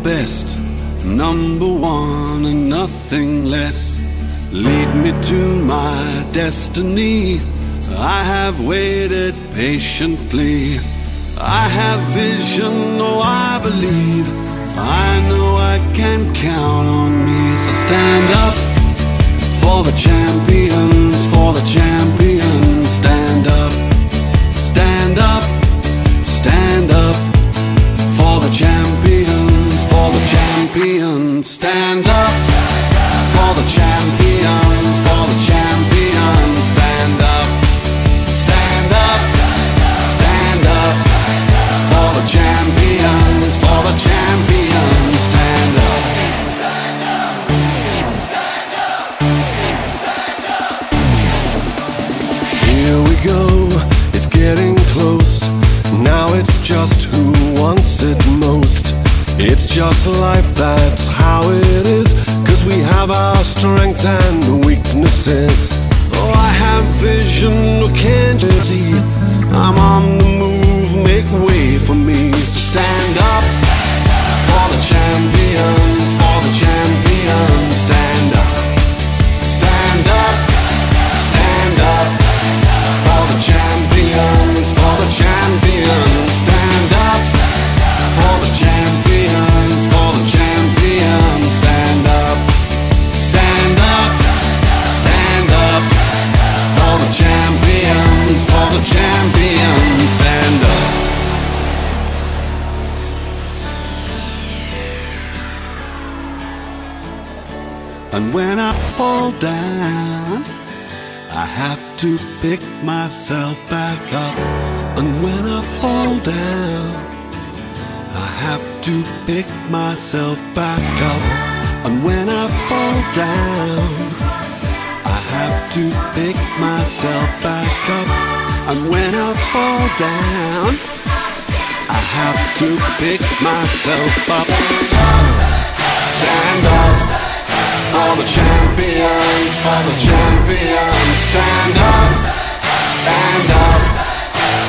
best, number one and nothing less. Lead me to my destiny. I have waited patiently. I have vision, oh I believe. I know I can count on me. So stand up for the champions, for the champions. Stand up, stand up, stand up for the champions, for the champions. Stand up for the champions, for the champions. Stand up, stand up, stand up for the champions, for the champions. Stand up. Here we go, it's getting close. Now it's just who wants it most. It's just life, that's how it is. 'Cause we have our strengths and weaknesses. Oh, I have vision, can't you see? I'm on the move, make way for me. So stand up for the champions, for the champions. Stand up, stand up, stand up for the champions, for the champions. Stand up for the champions, for the champions. Stand up, stand up, stand up for the champions, for the champions. Stand up. And when I fall down, I have to pick myself back up. And when I fall down, I have to pick myself back up. And when I fall down, I have to pick myself back up. And when I fall down, I have to pick myself up. Stand up for the champions, for the champions. Stand up, stand up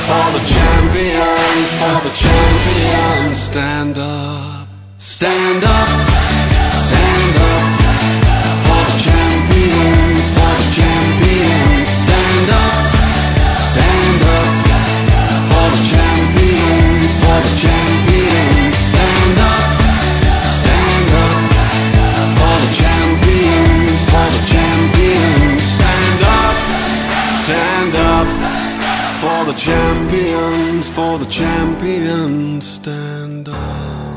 for the champions, for the champions. Stand up, stand up, stand up for the champions, for the champions. Stand up, stand up for the champions, for the champions. Stand up, stand up for the champions, for the champions. Stand up, stand up for the champions, for the champions. Stand up.